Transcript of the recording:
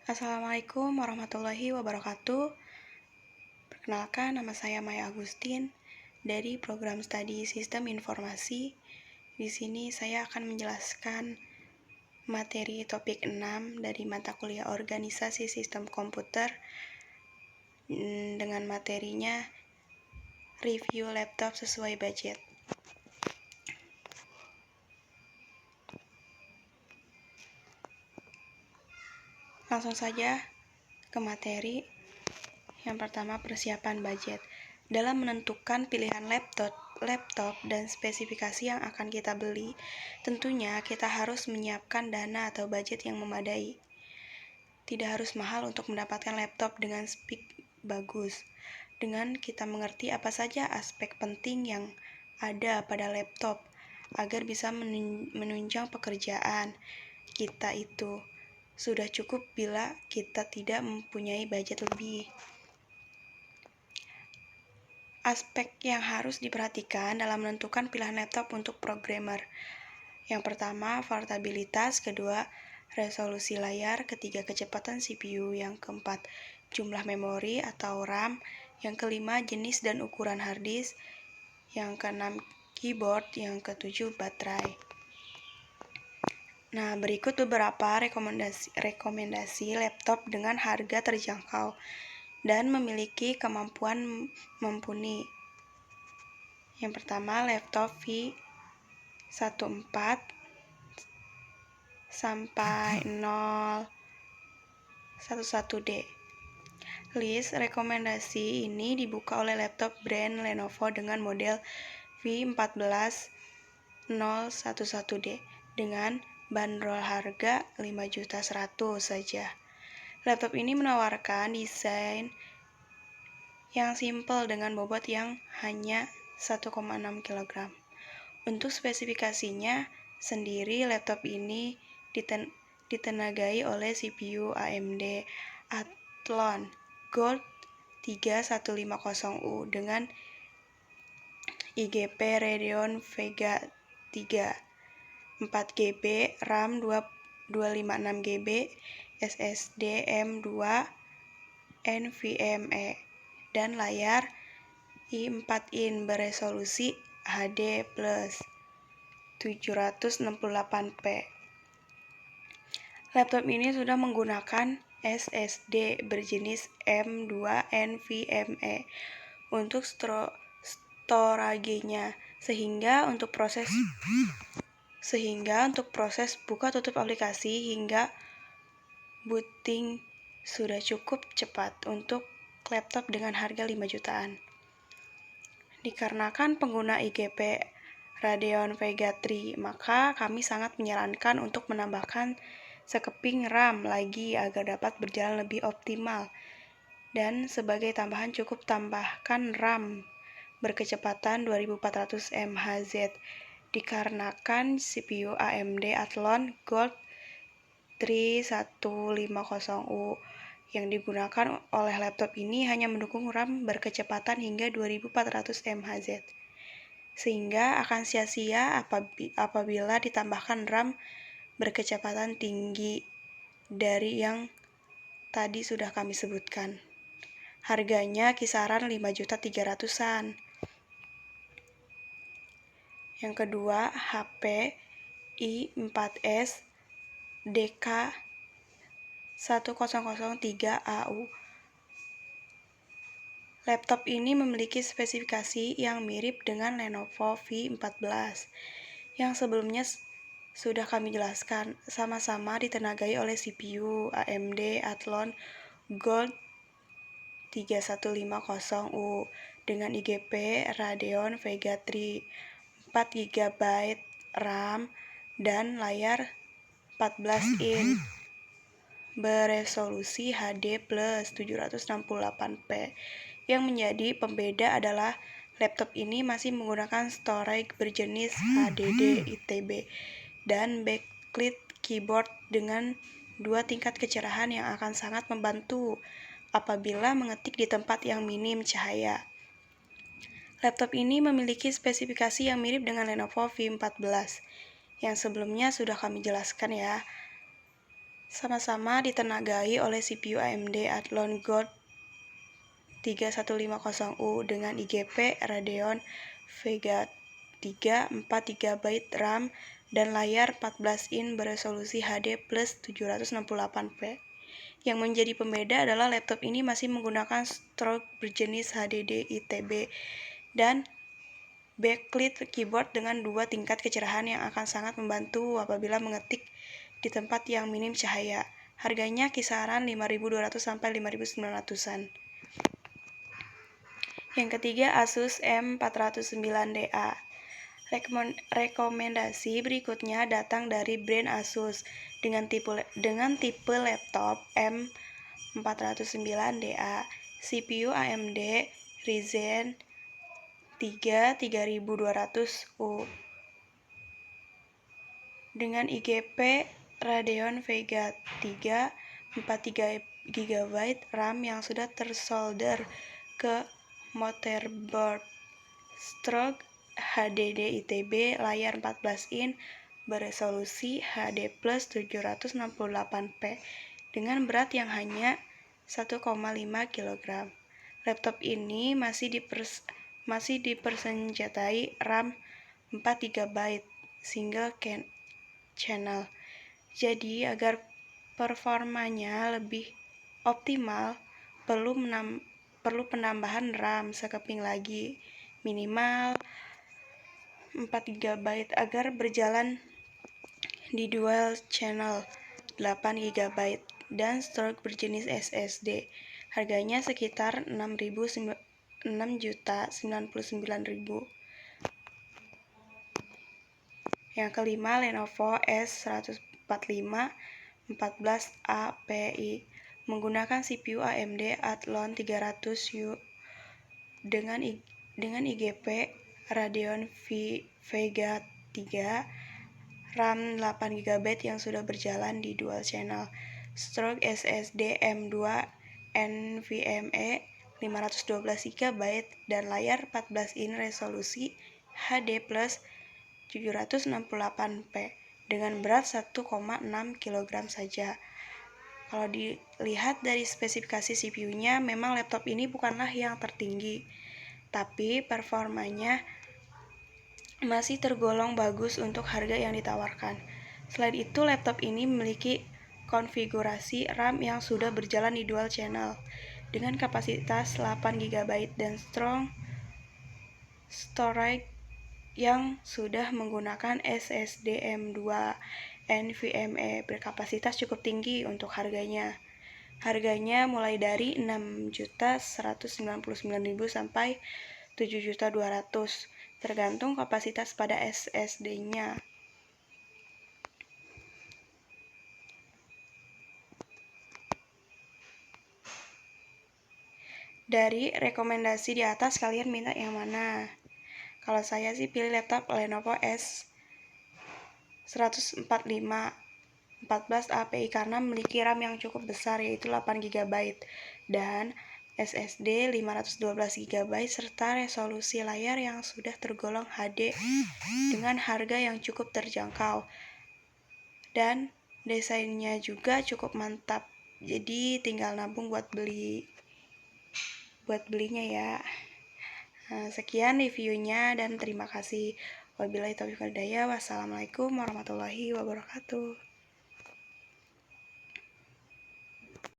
Assalamualaikum warahmatullahi wabarakatuh. Perkenalkan, nama saya Maya Agustin dari program studi Sistem Informasi. Di sini saya akan menjelaskan materi topik 6 dari mata kuliah Organisasi Sistem Komputer dengan materinya review laptop sesuai budget. Langsung saja ke materi. Yang pertama, persiapan budget. Dalam menentukan pilihan laptop dan spesifikasi yang akan kita beli, tentunya kita harus menyiapkan dana atau budget yang memadai. Tidak harus mahal untuk mendapatkan laptop dengan spek bagus. Dengan kita mengerti apa saja aspek penting yang ada pada laptop agar bisa menunjang pekerjaan kita itu. Sudah cukup bila kita tidak mempunyai budget lebih. Aspek yang harus diperhatikan dalam menentukan pilihan laptop untuk programmer. Yang pertama, portabilitas. Kedua, resolusi layar. Ketiga, kecepatan CPU. Yang keempat, jumlah memori atau RAM. Yang kelima, jenis dan ukuran hard disk. Yang keenam, keyboard. Yang ketujuh, baterai. Nah, berikut beberapa rekomendasi laptop dengan harga terjangkau dan memiliki kemampuan mumpuni. Yang pertama, laptop V14 sampai 011D. List rekomendasi ini dibuka oleh laptop brand Lenovo dengan model V14 011D dengan bandrol harga 5.100.000 saja. Laptop ini menawarkan desain yang simpel dengan bobot yang hanya 1,6 kg. Untuk spesifikasinya sendiri, laptop ini ditenagai oleh CPU AMD Athlon Gold 3150U dengan IGP Radeon Vega 3, 4GB RAM 256GB, SSD M.2 NVMe, dan layar i4 beresolusi HD+ 768p. Laptop ini sudah menggunakan SSD berjenis M.2 NVMe untuk storage-nya, sehingga untuk proses buka tutup aplikasi hingga booting sudah cukup cepat untuk laptop dengan harga 5 jutaan. Dikarenakan pengguna IGP Radeon Vega 3, maka kami sangat menyarankan untuk menambahkan sekeping RAM lagi agar dapat berjalan lebih optimal. Dan sebagai tambahan cukup tambahkan RAM berkecepatan 2400 MHz dikarenakan CPU AMD Athlon Gold 3150U yang digunakan oleh laptop ini hanya mendukung RAM berkecepatan hingga 2400 MHz, sehingga akan sia-sia apabila ditambahkan RAM berkecepatan tinggi dari yang tadi sudah kami sebutkan. Harganya kisaran 5.300.000-an. Yang kedua, HP i4S DK1003AU. Laptop ini memiliki spesifikasi yang mirip dengan Lenovo V14 yang sebelumnya sudah kami jelaskan, sama-sama ditenagai oleh CPU AMD Athlon Gold 3150U dengan IGP Radeon Vega 3, 4GB RAM, dan layar 14 beresolusi HD+ 768p. Yang menjadi pembeda adalah laptop ini masih menggunakan storage berjenis HDD ITB dan backlit keyboard dengan 2 tingkat kecerahan yang akan sangat membantu apabila mengetik di tempat yang minim cahaya. Laptop ini memiliki spesifikasi yang mirip dengan Lenovo V14 yang sebelumnya sudah kami jelaskan ya. Sama-sama ditenagai oleh CPU AMD Athlon Gold 3150U dengan IGP Radeon Vega 3 4GB RAM dan layar 14 in beresolusi HD plus 768p. Yang menjadi pembeda adalah laptop ini masih menggunakan stroke berjenis HDD ITB dan backlit keyboard dengan 2 tingkat kecerahan yang akan sangat membantu apabila mengetik di tempat yang minim cahaya. Harganya kisaran 5.200 sampai 5.900-an. Yang ketiga, Asus M409DA. Rekomendasi berikutnya datang dari brand Asus dengan tipe laptop M409DA, CPU AMD Ryzen 3 3200U dengan IGP Radeon Vega 3 4GB RAM yang sudah tersolder ke motherboard, stroke HDD ITB, layar 14 in beresolusi HD plus 768p dengan berat yang hanya 1,5 kg. Laptop ini masih dipersenjatai RAM 4GB single channel. Jadi agar performanya lebih optimal perlu penambahan RAM sekeping lagi, minimal 4GB agar berjalan di dual channel 8GB dan stroke berjenis SSD. Harganya sekitar 6.099.000. Yang kelima, Lenovo S145 14API menggunakan CPU AMD Athlon 300U dengan IGP Radeon Vega 3, RAM 8GB yang sudah berjalan di dual channel, stroke SSD M2 NVMe 512GB dan layar 14 in resolusi HD plus 768p dengan berat 1,6 kg saja. Kalau dilihat dari spesifikasi CPU-nya, memang laptop ini bukanlah yang tertinggi, tapi performanya masih tergolong bagus untuk harga yang ditawarkan. Selain itu, laptop ini memiliki konfigurasi RAM yang sudah berjalan di dual channel dengan kapasitas 8GB dan storage yang sudah menggunakan SSD M2 NVMe berkapasitas cukup tinggi untuk harganya. Harganya mulai dari 6.199.000 sampai 7.200.000 tergantung kapasitas pada SSD-nya. Dari rekomendasi di atas kalian minta yang mana? Kalau saya sih pilih laptop Lenovo S145 14API karena memiliki RAM yang cukup besar yaitu 8GB dan SSD 512GB serta resolusi layar yang sudah tergolong HD dengan harga yang cukup terjangkau. Dan desainnya juga cukup mantap. Jadi tinggal nabung buat belinya ya. Sekian reviewnya dan terima kasih. Wabillahi taufiq wal hidayah. Wassalamualaikum warahmatullahi wabarakatuh.